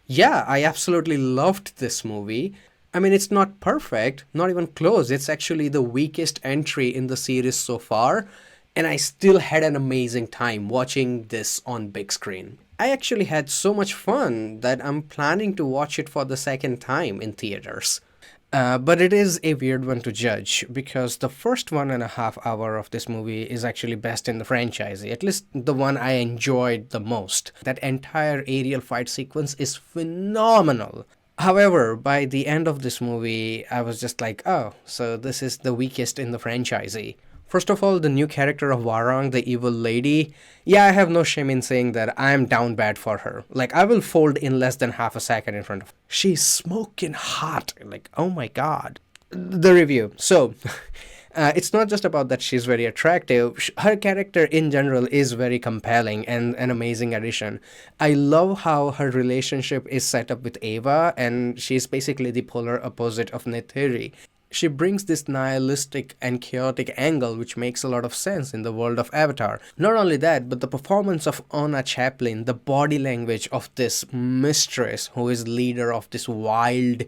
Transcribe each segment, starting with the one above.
Yeah, I absolutely loved this movie. I mean, it's not perfect, not even close. It's actually the weakest entry in the series so far, and I still had an amazing time watching this on big screen. I actually had so much fun that I'm planning to watch it for the second time in theaters. But it is a weird one to judge because the first 1.5 hour of this movie is actually best in the franchise, at least the one I enjoyed the most. That entire aerial fight sequence is phenomenal. However, by the end of this movie, I was just like, oh, so this is the weakest in the franchise. First of all, the new character of Warang, the evil lady, yeah, I have no shame in saying that I'm down bad for her. Like, I will fold in less than half a second in front of her. She's smoking hot. Like, oh my god. The review. So, it's not just about that she's very attractive. Her character in general is very compelling and an amazing addition. I love how her relationship is set up with Ava, and she's basically the polar opposite of Neytiri. She brings this nihilistic and chaotic angle which makes a lot of sense in the world of Avatar. Not only that, but the performance of Ona Chaplin, the body language of this mistress who is leader of this wild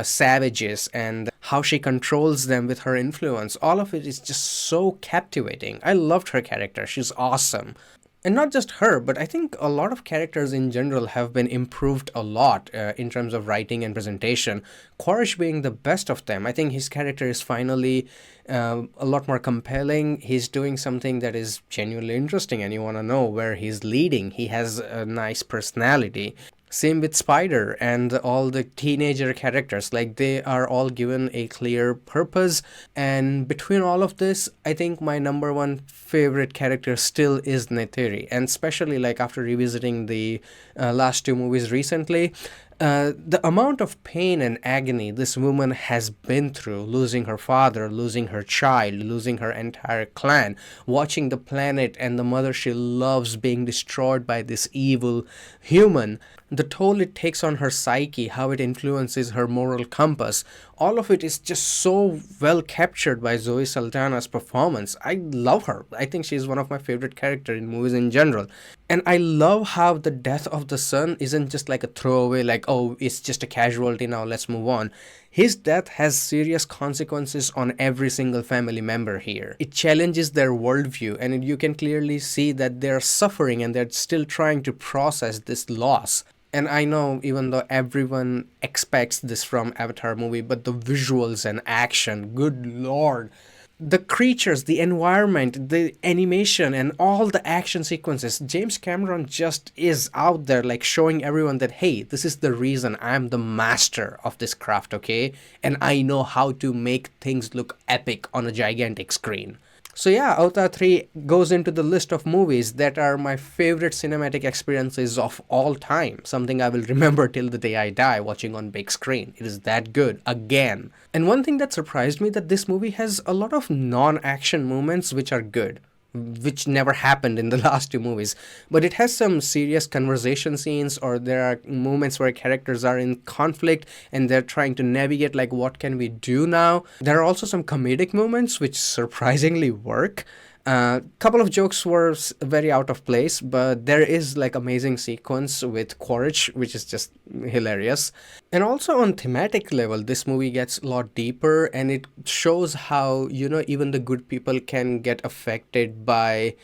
savages, and how she controls them with her influence, all of it is just so captivating. I loved her character. She's awesome. And not just her, but I think a lot of characters in general have been improved a lot in terms of writing and presentation. Quaritch being the best of them. I think his character is finally a lot more compelling. He's doing something that is genuinely interesting, and you want to know where he's leading. He has a nice personality. Same with Spider and all the teenager characters. Like, they are all given a clear purpose. And between all of this, I think my number one favorite character still is Neytiri. And especially like after revisiting the last two movies recently, the amount of pain and agony this woman has been through, losing her father, losing her child, losing her entire clan, watching the planet and the mother she loves being destroyed by this evil human, the toll it takes on her psyche, how it influences her moral compass, all of it is just so well captured by Zoe Saldaña's performance. I love her. I think she's one of my favorite characters in movies in general. And I love how the death of the son isn't just like a throwaway, like, oh, it's just a casualty now, let's move on. His death has serious consequences on every single family member here. It challenges their worldview, and you can clearly see that they're suffering and they're still trying to process this loss. And I know, even though everyone expects this from Avatar movie, but the visuals and action, good lord, the creatures, the environment, the animation, and all the action sequences, James Cameron just is out there like showing everyone that, hey, this is the reason I'm the master of this craft, okay? And I know how to make things look epic on a gigantic screen. So yeah, Avatar 3 goes into the list of movies that are my favorite cinematic experiences of all time. Something I will remember till the day I die watching on big screen. It is that good, again. And one thing that surprised me that this movie has a lot of non-action moments which are good, which never happened in the last two movies. But it has some serious conversation scenes, or there are moments where characters are in conflict and they're trying to navigate, like, what can we do now? There are also some comedic moments which surprisingly work. Couple of jokes were very out of place, but there is like amazing sequence with Quaritch, which is just hilarious. And also on thematic level, this movie gets a lot deeper, and it shows how, even the good people can get affected by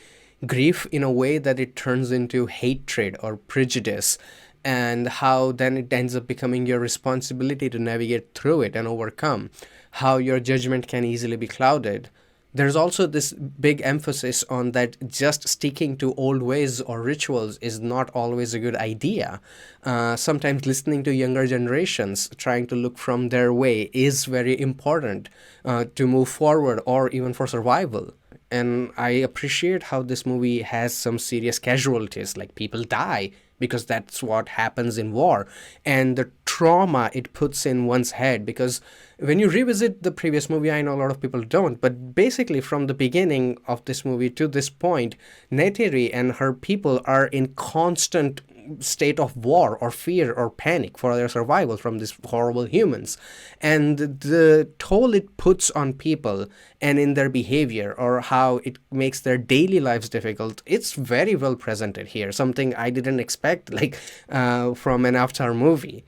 grief in a way that it turns into hatred or prejudice, and how then it ends up becoming your responsibility to navigate through it and overcome, how your judgment can easily be clouded. There's also this big emphasis on that just sticking to old ways or rituals is not always a good idea. Sometimes listening to younger generations, trying to look from their way, is very important to move forward or even for survival. And I appreciate how this movie has some serious casualties, like people die because that's what happens in war, and the trauma it puts in one's head. Because when you revisit the previous movie, I know a lot of people don't, but basically from the beginning of this movie to this point, Neytiri and her people are in constant state of war or fear or panic for their survival from these horrible humans. And the toll it puts on people and in their behavior, or how it makes their daily lives difficult, it's very well presented here. Something I didn't expect, like from an Avatar movie.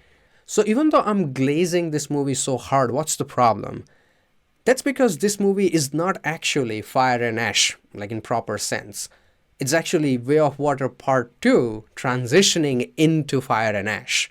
So even though I'm glazing this movie so hard, what's the problem? That's because this movie is not actually Fire and Ash, like in proper sense. It's actually Way of Water Part 2 transitioning into Fire and Ash.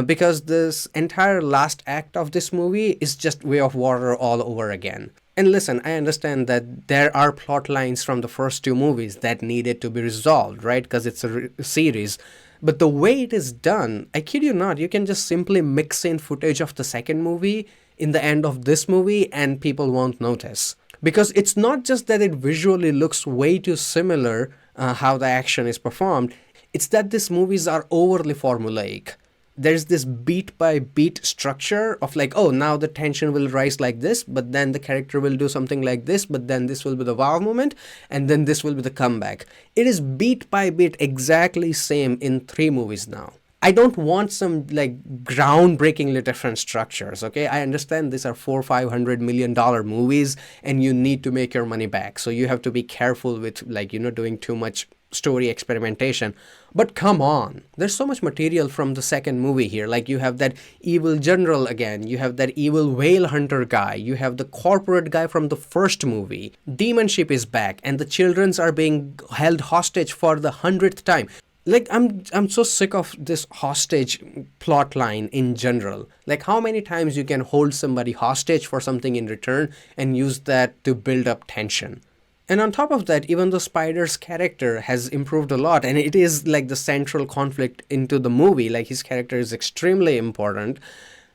Because this entire last act of this movie is just Way of Water all over again. And listen, I understand that there are plot lines from the first two movies that needed to be resolved, right? Because it's a series. But the way it is done, I kid you not, you can just simply mix in footage of the second movie in the end of this movie and people won't notice. Because it's not just that it visually looks way too similar how the action is performed, it's that these movies are overly formulaic. There's this beat by beat structure of like, oh, now the tension will rise like this, but then the character will do something like this, but then this will be the wow moment, and then this will be the comeback. It is beat by beat exactly same in 3 movies now. I don't want some like groundbreakingly different structures, okay? I understand these are $400-500 million movies and you need to make your money back. So you have to be careful with like, doing too much story experimentation. But come on, there's so much material from the second movie here. Like you have that evil general again, you have that evil whale hunter guy, you have the corporate guy from the first movie. Demon ship is back and the childrens are being held hostage for the 100th time. Like, I'm so sick of this hostage plot line in general. Like, how many times you can hold somebody hostage for something in return and use that to build up tension? And on top of that, even the Spider's character has improved a lot, and it is like the central conflict into the movie. Like, his character is extremely important.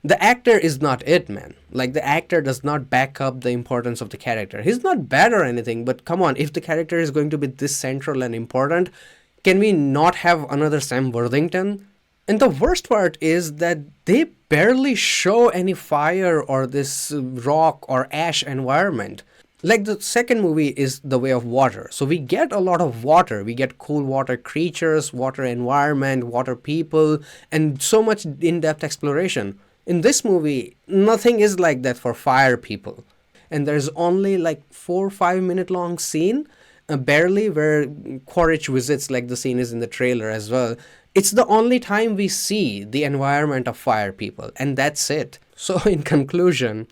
The actor is not it, man. Like, the actor does not back up the importance of the character. He's not bad or anything, but come on, if the character is going to be this central and important, can we not have another Sam Worthington? And the worst part is that they barely show any fire or this rock or ash environment. Like the second movie is The Way of Water. So we get a lot of water. We get cool water creatures, water environment, water people, and so much in-depth exploration. In this movie, nothing is like that for fire people. And there's only like 4 or 5 minute long scene barely where Quaritch visits, like the scene is in the trailer as well. It's the only time we see the environment of fire people, and that's it. So in conclusion,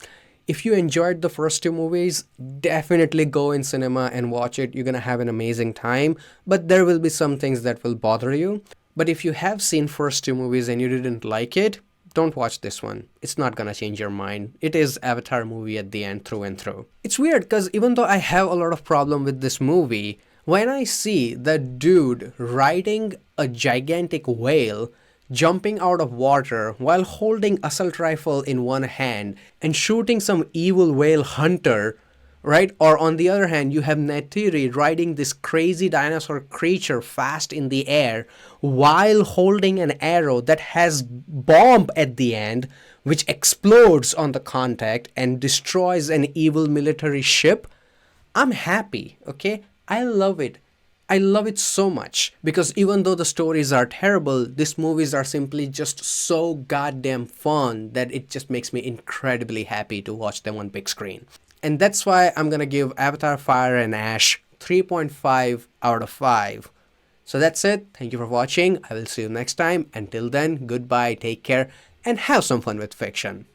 if you enjoyed the first 2 movies, definitely go in cinema and watch it. You're gonna have an amazing time, but there will be some things that will bother you. But if you have seen first 2 movies and you didn't like it, don't watch this one. It's not gonna change your mind. It is Avatar movie at the end through and through. It's weird because even though I have a lot of problem with this movie, when I see the dude riding a gigantic whale, jumping out of water while holding assault rifle in one hand and shooting some evil whale hunter, right? Or on the other hand, you have Neytiri riding this crazy dinosaur creature fast in the air while holding an arrow that has bomb at the end, which explodes on the contact and destroys an evil military ship. I'm happy, okay? I love it. I love it so much because even though the stories are terrible, these movies are simply just so goddamn fun that it just makes me incredibly happy to watch them on big screen. And that's why I'm gonna give Avatar Fire and Ash 3.5 out of 5. So that's it. Thank you for watching. I will see you next time. Until then, goodbye, take care, and have some fun with fiction.